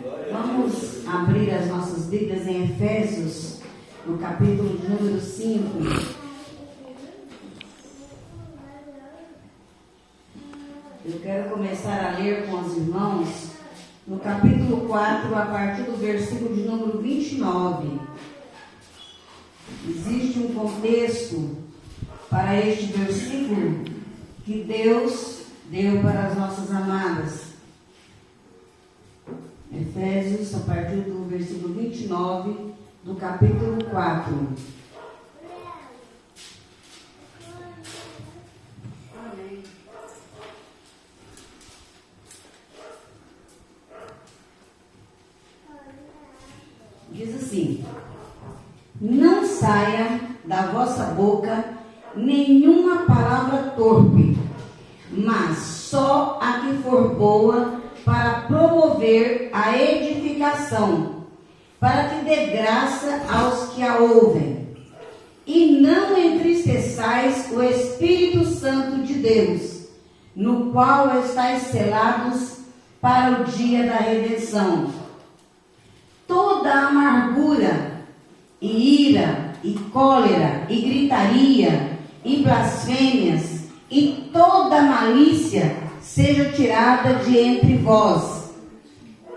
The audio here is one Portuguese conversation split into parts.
Vamos abrir as nossas Bíblias em Efésios, no capítulo de número 5. Eu quero começar a ler com os irmãos no capítulo 4, a partir do versículo de número 29. Existe um contexto para este versículo que Deus deu para as nossas amadas. Efésios, a partir do versículo 29 do capítulo 4. Amém. Diz assim: não saia da vossa boca nenhuma palavra torpe, mas só a que for boa para promover a edificação, para que dê graça aos que a ouvem. E não entristeçais o Espírito Santo de Deus, no qual estáis selados para o dia da redenção. Toda amargura, e ira, e cólera, e gritaria, e blasfêmias, e toda malícia seja tirada de entre vós.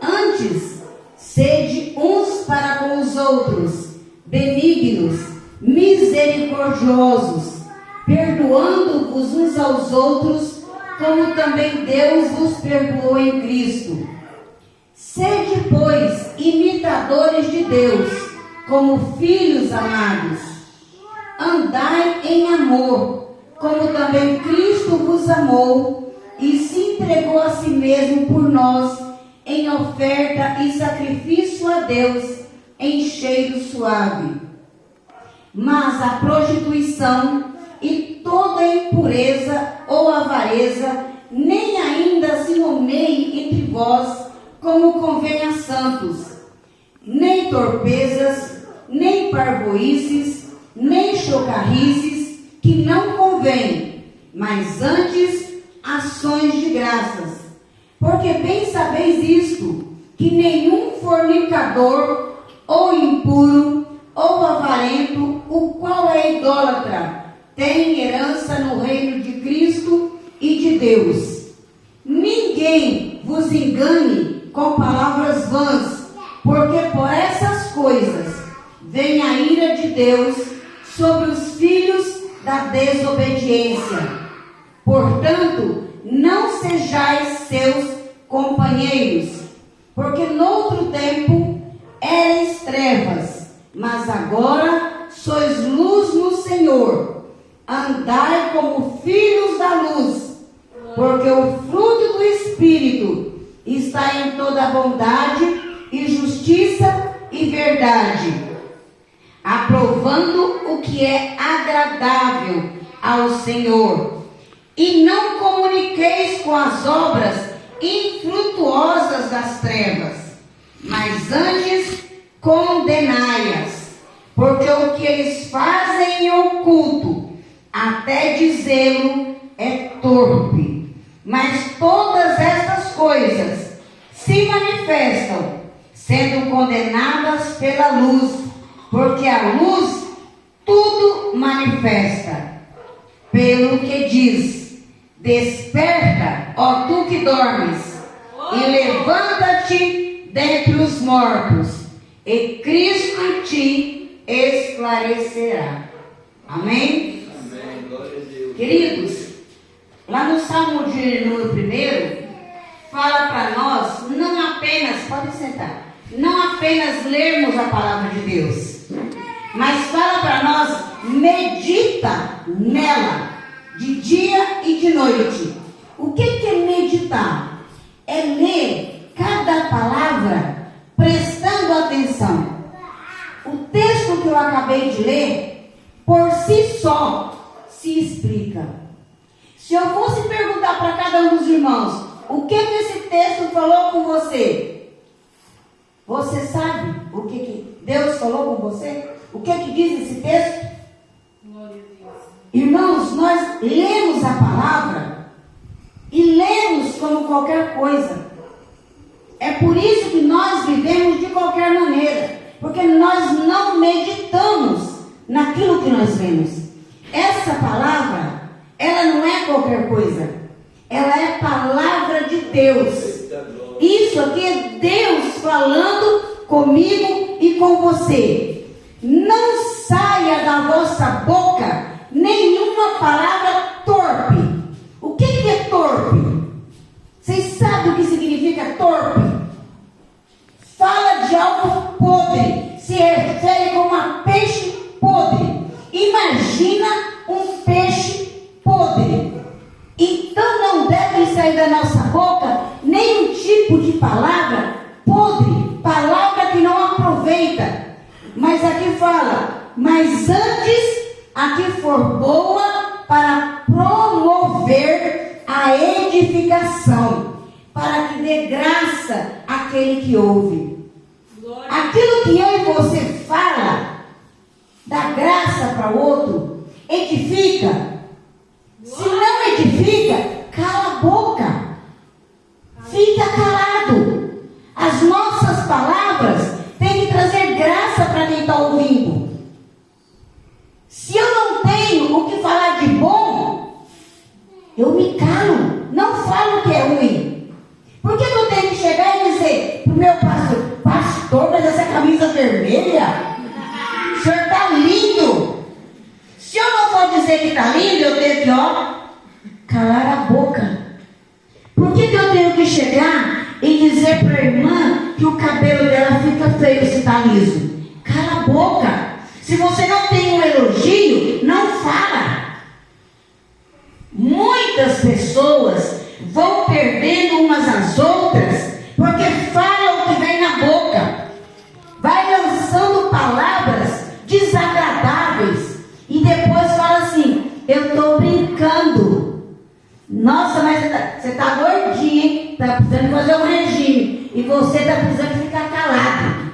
Antes, sede uns para com os outros, benignos, misericordiosos, perdoando-vos uns aos outros, como também Deus vos perdoou em Cristo. Sede, pois, imitadores de Deus, como filhos amados. Andai em amor, como também Cristo vos amou e se entregou a si mesmo por nós, em oferta e sacrifício a Deus, em cheiro suave. Mas a prostituição e toda impureza ou avareza, nem ainda se nomeie entre vós, como convém a santos, nem torpezas, nem parvoíces, nem chocarrices, que não convém, mas antes ações de graças. Porque bem sabeis isto, que nenhum fornicador, ou impuro, ou avarento, o qual é idólatra, tem herança no reino de Cristo e de Deus. Ninguém vos engane com palavras vãs, porque por essas coisas vem a ira de Deus sobre os filhos da desobediência. Portanto, não sejais seus companheiros, porque noutro tempo erais trevas, mas agora sois luz no Senhor. Andai como filhos da luz, porque o fruto do Espírito está em toda bondade e justiça e verdade, aprovando o que é agradável ao Senhor. E não comuniqueis com as obras infrutuosas das trevas, mas antes condenai-as, porque o que eles fazem em oculto, até dizê-lo, é torpe. Mas todas estas coisas se manifestam, sendo condenadas pela luz, porque a luz tudo manifesta. Pelo que diz: desperta, ó tu que dormes, e levanta-te dentre os mortos, e Cristo te esclarecerá. Amém? Amém. Glória a Deus. Queridos, lá no Salmo de número 1, fala para nós, não apenas, pode sentar, não apenas lermos a palavra de Deus, mas fala para nós, medita nela, de dia e de noite. O que é meditar? É ler cada palavra prestando atenção. O texto que eu acabei de ler, por si só, se explica. Se eu fosse perguntar para cada um dos irmãos, o que esse texto falou com você? Você sabe o que Deus falou com você? O que diz esse texto? Glória a Deus. Irmãos, nós lemos a palavra e lemos como qualquer coisa. É por isso que nós vivemos de qualquer maneira, porque nós não meditamos naquilo que nós vemos. Essa palavra, ela não é qualquer coisa, ela é palavra de Deus. Isso aqui é Deus falando comigo e com você. Não saia da vossa boca nenhuma palavra torpe. O que é torpe? Vocês sabem o que significa torpe? Fala de algo podre, se refere como a peixe podre. Imagina um peixe podre. Então não deve sair da nossa boca nenhum tipo de palavra podre, palavra que não aproveita. Mas aqui fala, mas antes a que for boa para promover a edificação, para que dê graça àquele que ouve. Aquilo que eu e você fala, dá graça para o outro, edifica. Se não edifica, cala a boca. Fica calado. As nossas palavras têm que trazer graça para quem está ouvindo. Se eu não tenho o que falar de bom, eu me calo. Não falo o que é ruim. Por que eu tenho que chegar e dizer para o meu pastor, pastor, mas essa camisa vermelha, o senhor está lindo. Se eu não for dizer que está lindo, eu tenho que, calar a boca. Por que eu tenho que chegar e dizer para a irmã que o cabelo dela fica feio se está liso? Cala a boca. Se você não tem um elogio, não fala. Muitas pessoas vão perdendo umas às outras porque falam o que vem na boca. Vai lançando palavras desagradáveis e depois fala assim, eu estou brincando. Nossa, mas você está gordinho, hein? Está precisando fazer um regime. E você está precisando ficar calado.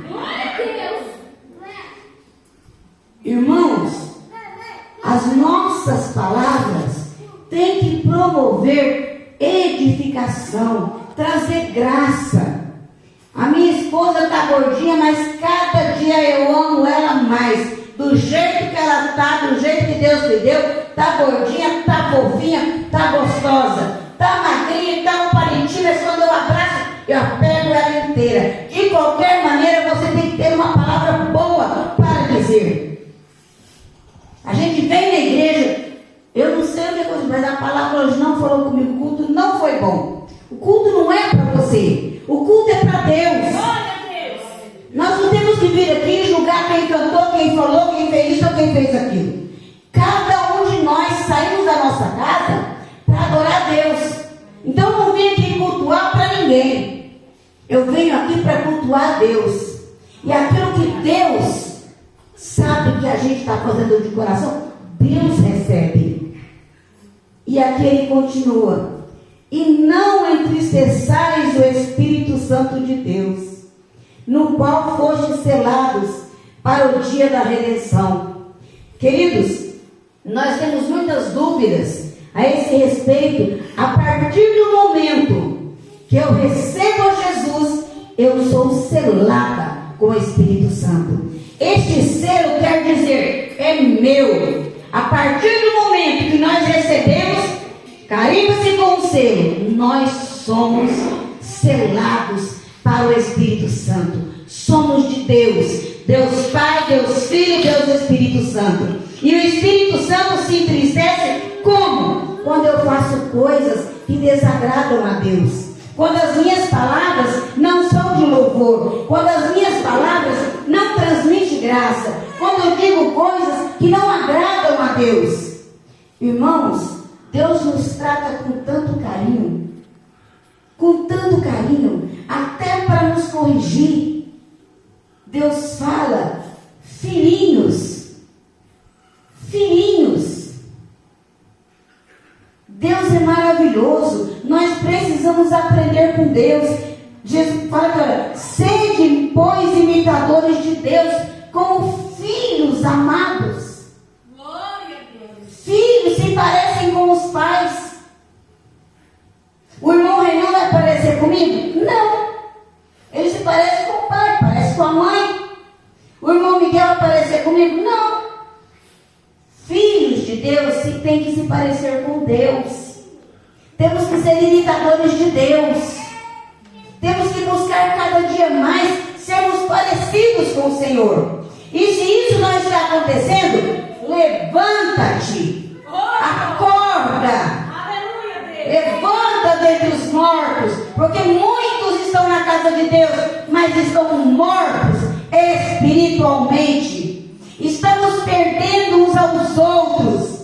Irmãos, as nossas palavras têm que promover edificação, trazer graça. A minha esposa está gordinha, mas cada dia eu amo ela mais. Do jeito que ela está, do jeito que Deus me deu, está gordinha, está fofinha, está gostosa, está magrinha, está um parentinho, mas quando eu abraço, eu apego ela inteira. De qualquer maneira, você tem que ter uma palavra boa para dizer. A gente vem na igreja, eu não sei o que é coisa, mas a palavra hoje não falou comigo, o culto não foi bom. O culto não é para você, o culto é para Deus. Nós não temos que vir aqui e julgar quem cantou, quem falou, quem fez isso ou quem fez aquilo. Cada um de nós saímos da nossa casa para adorar a Deus. Então eu não vim aqui cultuar para ninguém. Eu venho aqui para cultuar a Deus. E aquilo que Deus sabe que a gente está fazendo de coração, Deus recebe. E aqui ele continua. E não entristeçais o Espírito Santo de Deus, no qual fostes selados para o dia da redenção. Queridos, nós temos muitas dúvidas a esse respeito. A partir do momento que eu recebo a Jesus, eu sou selada com o Espírito Santo. Este selo quer dizer, é meu. A partir do momento que nós recebemos, carimba-se com o selo, nós somos selados para o Espírito Santo. Somos de Deus. Deus Pai, Deus Filho, Deus Espírito Santo. E o Espírito Santo se entristece como? Quando eu faço coisas que desagradam a Deus. Quando as minhas palavras não são de louvor. Quando as minhas palavras não transmitem graça. Quando eu digo coisas que não agradam a Deus. Irmãos, Deus nos trata com tanto carinho. Com tanto carinho. Até para nos corrigir. Deus fala, filhinhos. Filhinhos. Deus é maravilhoso. Nós precisamos aprender com Deus. Jesus fala que, olha, sede, pois, imitadores de Deus, como filhos amados. Glória a Deus. Filhos se parecem com os pais. O irmão Renan vai parecer comigo? Não. parecer comigo? Não. Filhos de Deus têm que se parecer com Deus. Temos que ser imitadores de Deus. Temos que buscar cada dia mais sermos parecidos com o Senhor. E se isso não está acontecendo, levanta-te, acorda, levanta dentre os mortos, porque muitos estão na casa de Deus, mas estão mortos espiritualmente. Estamos perdendo uns aos outros,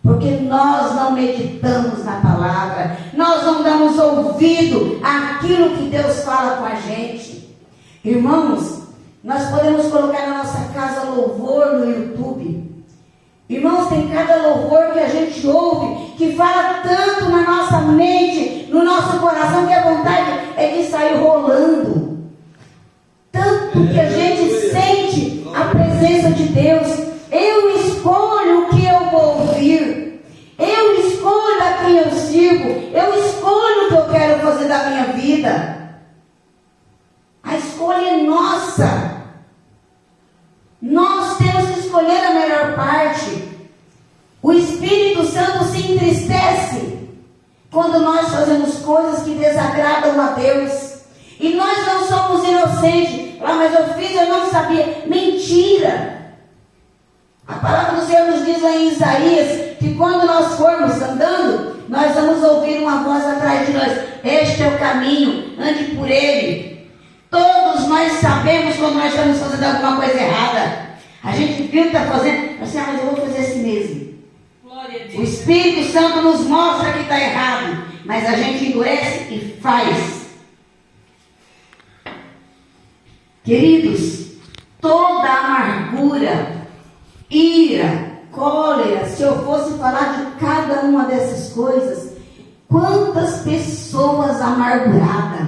porque nós não meditamos na palavra, nós não damos ouvido àquilo que Deus fala com a gente. Irmãos, nós podemos colocar na nossa casa louvor no YouTube. Irmãos, tem cada louvor que a gente ouve, que fala tanto na nossa mente, no nosso coração, que a vontade é de sair rolando. Tanto que a gente sente a presença de Deus. Eu escolho o que eu vou ouvir. Eu escolho a quem eu sirvo. Eu escolho o que eu quero fazer da minha vida. A escolha é nossa. Nós temos que escolher a melhor parte. O Espírito Santo se entristece quando nós fazemos coisas que desagradam a Deus. E nós não somos inocentes. Mas eu fiz, eu não sabia. Mentira. A palavra do Senhor nos diz lá em Isaías que quando nós formos andando, nós vamos ouvir uma voz atrás de nós. Este é o caminho, ande por ele. Todos nós sabemos quando nós estamos fazendo alguma coisa errada. A gente viu que está fazendo, assim, mas eu vou fazer assim mesmo. O Espírito Santo nos mostra que está errado, mas a gente endurece e faz. Queridos, toda amargura, ira, cólera, se eu fosse falar de cada uma dessas coisas, quantas pessoas amarguradas,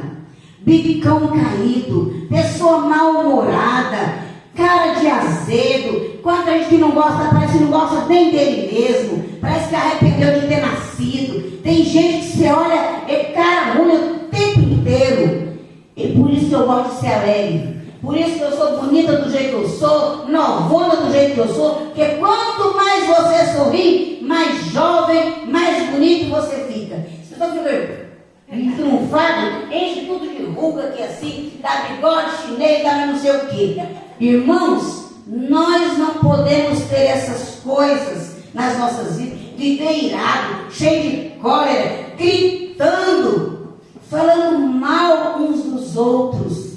bicão caído, pessoa mal-humorada, cara de azedo, quanta gente que não gosta, parece que não gosta nem dele mesmo, parece que arrependeu de ter nascido. Tem gente que você olha, é cara ruim o tempo inteiro. E por isso que eu gosto de ser alegre. Por isso que eu sou bonita do jeito que eu sou, novona do jeito que eu sou, porque quanto mais você sorri, mais jovem, mais bonito você fica. Se você fica triunfado, enche tudo de ruga aqui assim, dá bigode, chinês, dá não sei o quê. Irmãos, nós não podemos ter essas coisas nas nossas vidas, viver irado, cheio de cólera, gritando, falando mal uns dos outros,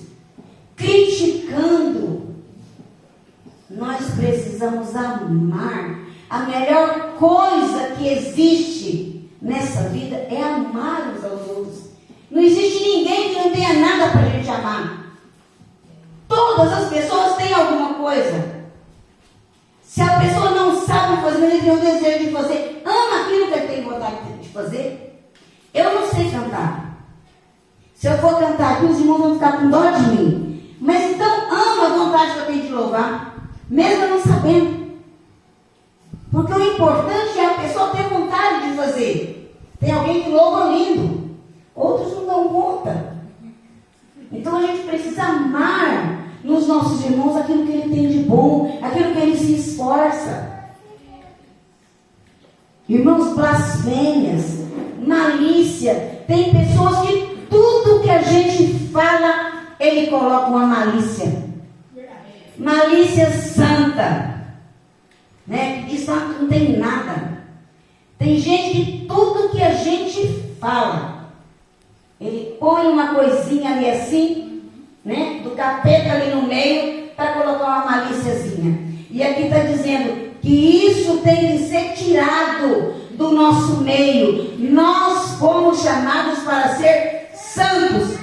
criticando. Nós precisamos amar. A melhor coisa que existe nessa vida é amar uns aos outros. Não existe ninguém que não tenha nada para a gente amar. Todas as pessoas têm alguma coisa. Se a pessoa não sabe fazer, mas ele tem o desejo de fazer, ama aquilo que ele tem vontade de fazer. Eu não sei cantar. Se eu for cantar aqui, os irmãos vão ficar com dó de mim. Mas então ama a vontade que eu tenho de louvar, mesmo eu não sabendo. Porque o importante é a pessoa ter vontade de fazer. Tem alguém que louva lindo, outros não dão conta. Então a gente precisa amar nos nossos irmãos aquilo que ele tem de bom, aquilo que ele se esforça. Irmãos, blasfêmias, malícia. Tem pessoas que tudo que a gente fala, ele coloca uma malícia. Malícia santa. Né? Isso não tem nada. Tem gente que tudo que a gente fala, ele põe uma coisinha ali assim, né? Do capeta ali no meio, para colocar uma malíciazinha. E aqui está dizendo que isso tem que ser tirado do nosso meio. Nós fomos chamados para ser santos.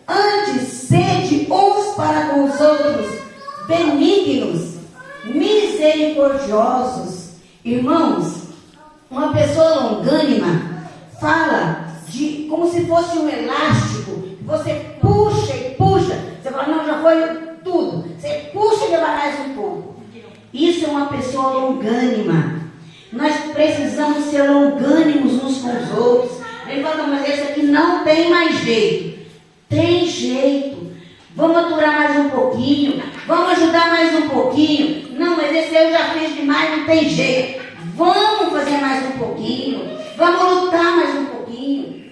Antes, sede uns para com os outros, benignos, misericordiosos. Irmãos, uma pessoa longânima fala de como se fosse um elástico. Você puxa e puxa. Você fala, não, já foi tudo. Você puxa e leva mais um pouco. Isso é uma pessoa longânima. Nós precisamos ser longânimos uns com os outros. Ele fala, mas esse aqui não tem mais jeito. Tem jeito. Vamos aturar mais um pouquinho. Vamos ajudar mais um pouquinho. mas esse eu já fiz demais, não tem jeito. Vamos fazer mais um pouquinho. Vamos lutar mais um pouquinho.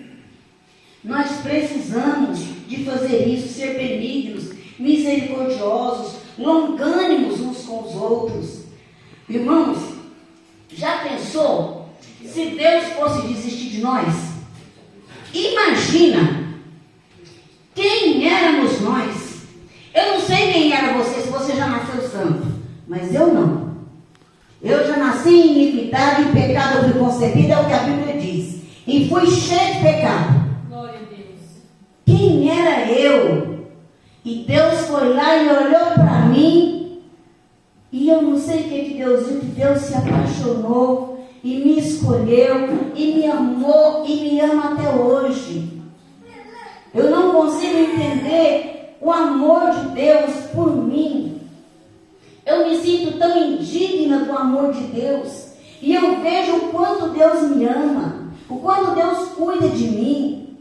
Nós precisamos de fazer isso, ser benignos, misericordiosos, longânimos uns com os outros. Irmãos, já pensou se Deus fosse desistir de nós? Imagina quem éramos nós. Eu não sei quem era você, se você já nasceu santo, mas eu não. Eu já nasci em iniquidade, em pecado eu fui concebida, é o que a Bíblia diz. E fui cheio de pecado. Glória a Deus. Quem era eu? E Deus foi lá e olhou para mim. E eu não sei o que Deus viu, que Deus se apaixonou e me escolheu e me amou e me ama até hoje. Eu não consigo entender o amor de Deus por mim. Eu me sinto tão indigna do amor de Deus. E eu vejo o quanto Deus me ama, o quanto Deus cuida de mim.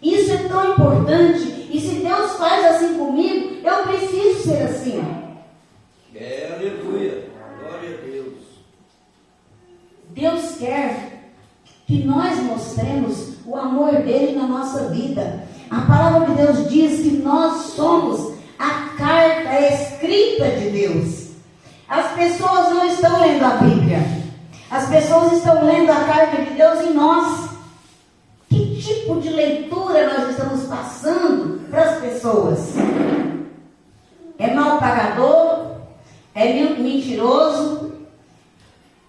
Isso é tão importante. E se Deus faz assim comigo, eu preciso ser assim. Aleluia. Glória a Deus. Deus quer que nós mostremos o amor dele na nossa vida. A palavra de Deus diz que nós somos a carta escrita de Deus. As pessoas não estão lendo a Bíblia. As pessoas estão lendo a carta de Deus em nós. Que tipo de leitura nós estamos passando para as pessoas? É mal pagador? É mentiroso?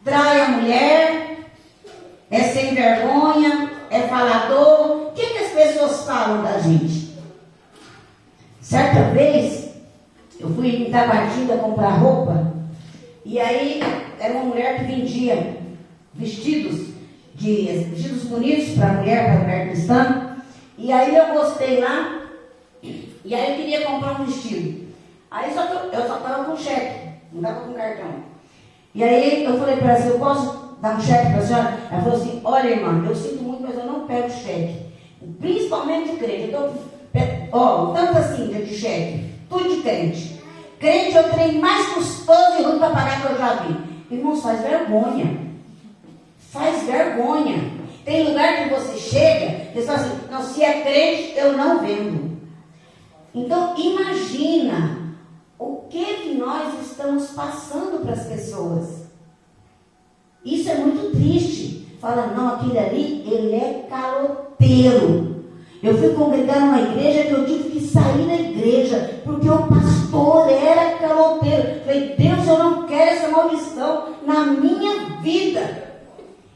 Trai a mulher? É sem vergonha? É falador? O que as pessoas falam da gente? Certa vez, eu fui em Tabatinga comprar roupa. E aí, era uma mulher que vendia vestidos bonitos para a mulher cristã. E aí eu gostei lá. E aí eu queria comprar um vestido. Aí eu só estava com cheque, não estava com cartão. E aí eu falei para ela assim, eu posso dar um cheque para a senhora? Ela falou assim, olha irmã, eu sinto muito, mas eu não pego cheque. Principalmente de crente. Então, tanto assim de cheque, tudo de crente. Crente é o trem mais custoso e ruim para pagar que eu já vi. Irmãos, faz vergonha. Faz vergonha. Tem lugar que você chega, você fala assim, não, se é crente, eu não vendo. Então, imagina o que nós estamos passando para as pessoas. Isso é muito triste. Fala, não, aquele ali, ele é caloteiro. Eu fui congregar numa igreja que eu tive que sair da igreja, porque o pastor era caloteiro. Falei, Deus, eu não quero essa maldição na minha vida.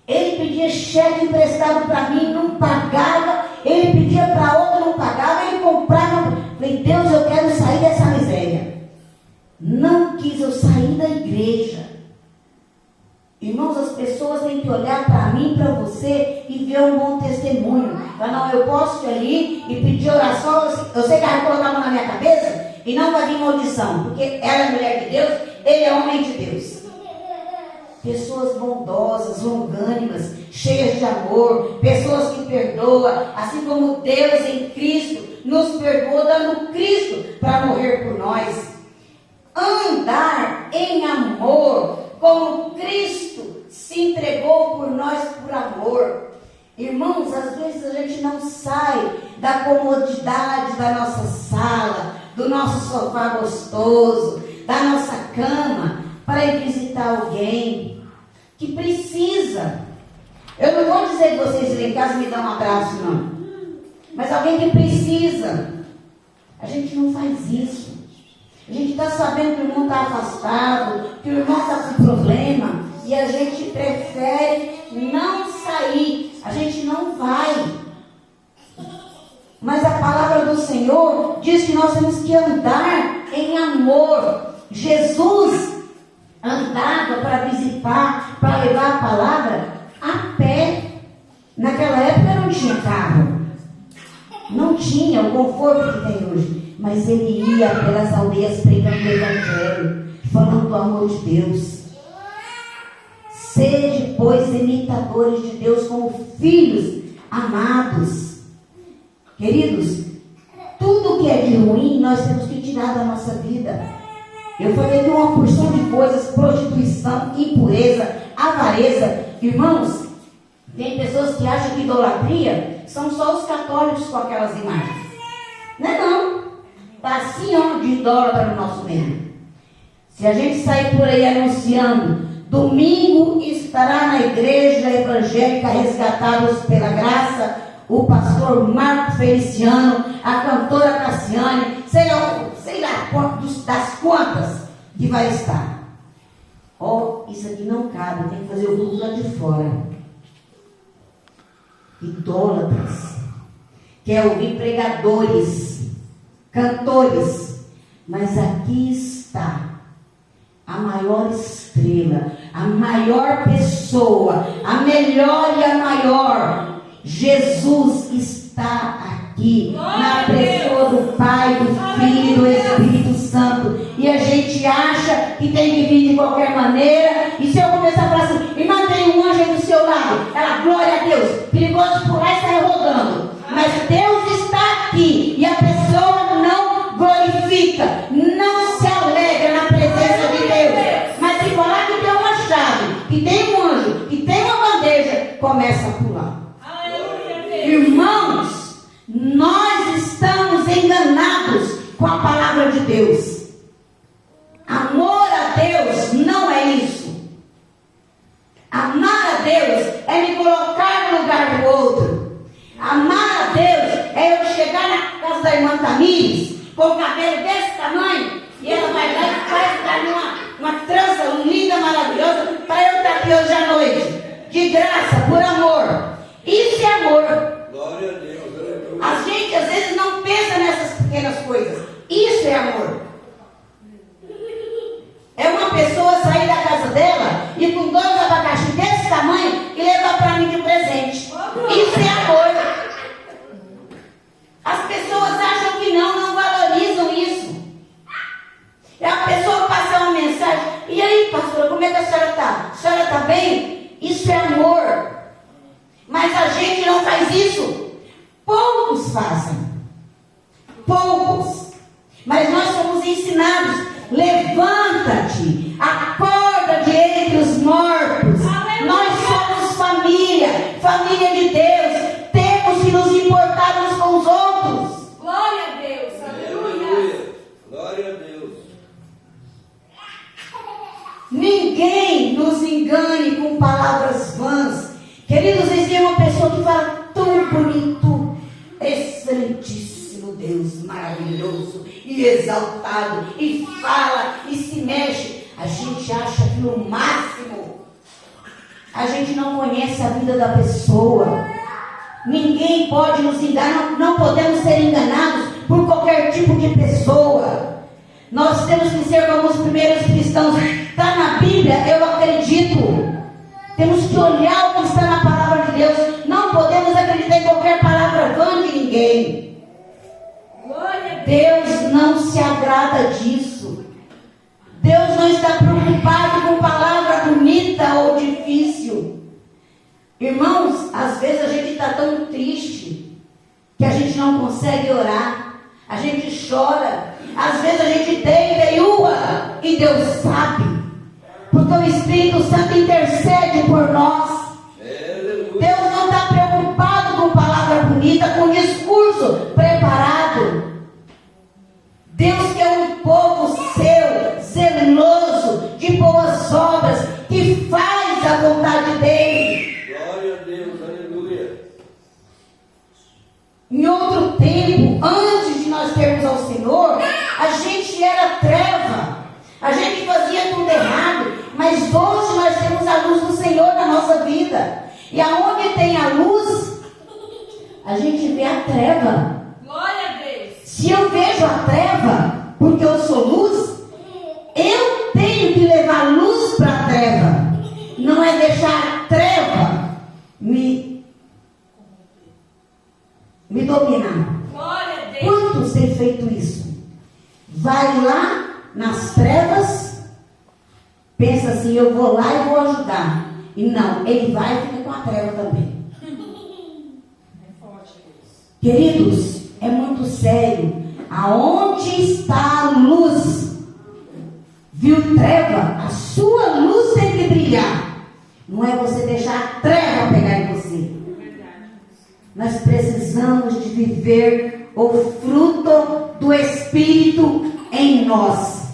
Ele pedia cheque emprestado para mim, não pagava. Ele pedia para outra, não pagava. Ele comprava. Falei, Deus, eu quero sair dessa miséria. Não quis eu sair da igreja. Irmãos, as pessoas têm que olhar para mim, para você e ver um bom testemunho. Mas não, eu posso ir ali e pedir oração. Eu sei que ela vai colocar a mão na minha cabeça e não vai vir maldição, porque ela é mulher de Deus, ele é homem de Deus. Pessoas bondosas, longânimas, cheias de amor, pessoas que perdoam, assim como Deus em Cristo nos perdoou, dando Cristo para morrer por nós. Andar em amor, como Cristo se entregou por nós por amor. Irmãos, às vezes a gente não sai da comodidade da nossa sala, do nosso sofá gostoso, da nossa cama, para ir visitar alguém que precisa. Eu não vou dizer que vocês irem em casa e me dão um abraço, não. Mas alguém que precisa. A gente não faz isso. A gente está sabendo que o irmão está afastado, que o irmão está com problema, e a gente prefere não sair, a gente não vai. Mas a palavra do Senhor diz que nós temos que andar em amor. Jesus andava para visitar, para levar a palavra a pé. Naquela época não tinha carro, não tinha o conforto que tem hoje. Mas ele ia pelas aldeias pregando o evangelho, falando do amor de Deus. Sede, pois, imitadores de Deus como filhos amados. Queridos, tudo que é de ruim nós temos que tirar da nossa vida. Eu falei de uma porção de coisas: prostituição, impureza, avareza. Irmãos, tem pessoas que acham que idolatria são só os católicos com aquelas imagens. Não é não. Está assim, ó, de idólatra no nosso meio. Se a gente sair por aí anunciando: domingo estará na igreja evangélica Resgatados pela Graça o pastor Marco Feliciano, a cantora Cassiane, sei lá das quantas que vai estar. Ó, isso aqui não cabe, tem que fazer o culto lá de fora. Idólatras. Quer ouvir pregadores, cantores, mas aqui está a maior estrela, a maior pessoa, a melhor e a maior. Jesus está aqui, na pessoa do Pai, do Filho e do Espírito Santo. E a gente acha que tem que vir de qualquer maneira. E se eu começar a falar assim: irmã, tem um anjo aí do seu lado, ela, glória a Deus, perigoso pular e sair rodando. Mas Deus está aqui e a pessoa não glorifica, não se alegra na presença de Deus. Mas se falar que tem uma chave, que tem um anjo, que tem uma bandeja, começa a pular. Irmãos, nós estamos enganados com a palavra de Deus. Amor a Deus não é isso. Amar a Deus é me colocar no lugar do outro. Amar a Deus é eu chegar na casa da irmã Tamires com o cabelo desse tamanho e ela vai lá e faz para mim uma trança linda, maravilhosa, para eu estar aqui hoje à noite, de graça, por amor. Isso é amor. Glória a Deus. A gente às vezes não pensa nessas pequenas coisas. Isso é amor. É uma pessoa sair da casa dela e com 2 abacaxi desse tamanho e levar para mim de presente. Isso é amor. As pessoas acham que não valorizam isso. E a pessoa passa uma mensagem: e aí, pastora, como é que a senhora está? A senhora está bem? Isso é amor. Mas a gente não faz isso. Poucos fazem. Poucos. Mas nós somos ensinados: levanta-te, acorda de entre os mortos. Nós somos família, família de Deus. Temos que nos importar uns com os outros. Glória a Deus. Aleluia. Glória a Deus. Ninguém nos engane com palavras vãs. Queridos, existe uma pessoa que fala tão bonito, excelentíssimo Deus, maravilhoso e exaltado, e fala e se mexe. A gente acha aquilo o máximo. A gente não conhece a vida da pessoa. Ninguém pode nos enganar, não podemos ser enganados por qualquer tipo de pessoa. Nós temos que ser como os primeiros cristãos. Está na Bíblia, eu acredito. Temos que olhar o que está na palavra de Deus. Não podemos acreditar em qualquer palavra vã de ninguém. Deus não se agrada disso. Deus não está preocupado com palavra bonita ou difícil. Irmãos, às vezes a gente está tão triste que a gente não consegue orar. A gente chora. Às vezes a gente deita e ua, e Deus sabe. Porque o Espírito Santo intercede por nós. Deus não está preocupado com palavra bonita, com discurso preparado. Deus quer um povo seu, zeloso, de boas obras, que faz a vontade dele. Glória a Deus, aleluia. Em outro tempo, antes de nós termos ao Senhor, a gente era treva. A gente fazia tudo errado, mas hoje nós temos a luz do Senhor na nossa vida. E aonde tem a luz, a gente vê a treva. Glória a Deus. Se eu vejo a treva, porque eu sou luz, eu tenho que levar luz para a treva. Não é deixar a treva me dominar. Glória a Deus. Quantos têm feito isso? Vai lá nas trevas, pensa assim: eu vou lá e vou ajudar. E não, ele vai e fica com a treva também. Queridos, é muito sério. Aonde está a luz? viu treva, a sua luz tem que brilhar. Não é você deixar a treva pegar em você. Nós precisamos de viver o fruto do Espírito em nós.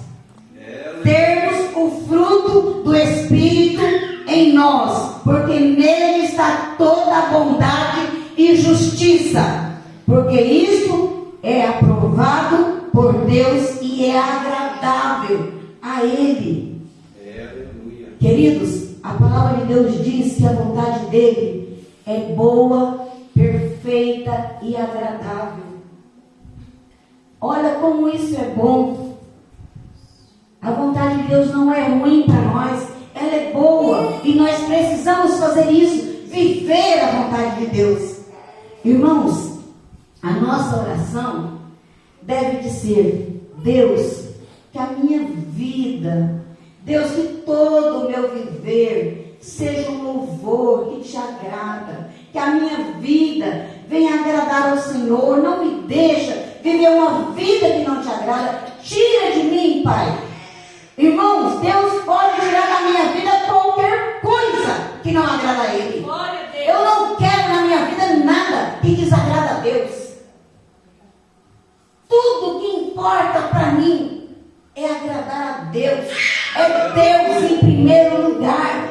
Termos o fruto do Espírito em nós, porque nele está toda a bondade e justiça, porque isto é aprovado por Deus e é agradável a Ele. Queridos, a palavra de Deus diz que a vontade dele é boa, perfeita e agradável. Olha como isso é bom. A vontade de Deus não é ruim para nós, ela é boa e nós precisamos fazer isso, viver a vontade de Deus. Irmãos, a nossa oração deve de ser: Deus, que a minha vida, Deus, que todo o meu viver seja um louvor que te agrada, que a minha vida venha agradar ao Senhor. Não me deixa viver uma vida que não te agrada. Tira de mim, Pai. Irmãos, Deus pode tirar da minha vida qualquer coisa que não agrada a Ele. Glória a Deus. Eu não quero na minha vida nada que desagrada a Deus. Tudo que importa para mim é agradar a Deus. É Deus em primeiro lugar.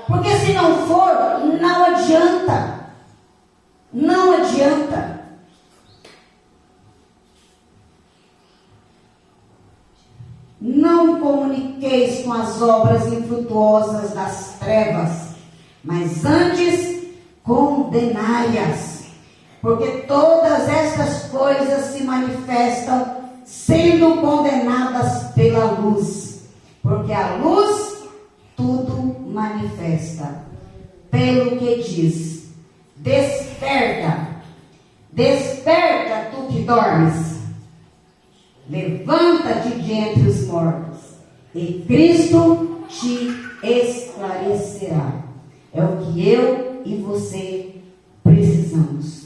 Porque se não for, não adianta. Não adianta. Não comuniqueis com as obras infrutuosas das trevas, mas antes condenai-as, porque todas estas coisas se manifestam sendo condenadas pela luz, porque a luz tudo manifesta. Pelo que diz: desperta, desperta tu que dormes, levanta-te de entre os mortos, e Cristo te esclarecerá. É o que eu e você precisamos.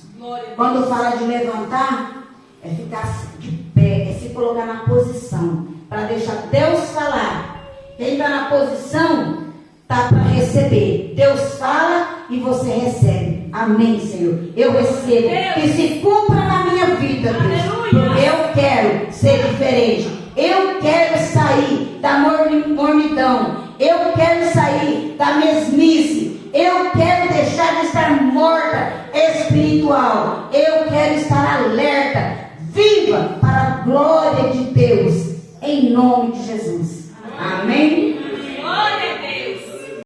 Quando fala de levantar, é ficar de pé, é se colocar na posição, para deixar Deus falar. Quem está na posição, está para receber. Deus fala e você recebe. Amém, Senhor. Eu recebo. Que se cumpra na minha vida, Deus. Porque eu quero ser diferente. Eu quero sair da mornidão. Eu quero sair da mesmice. Eu quero deixar de estar morta espiritual. Eu quero estar alerta, viva para a glória de Deus. Em nome de Jesus. Amém.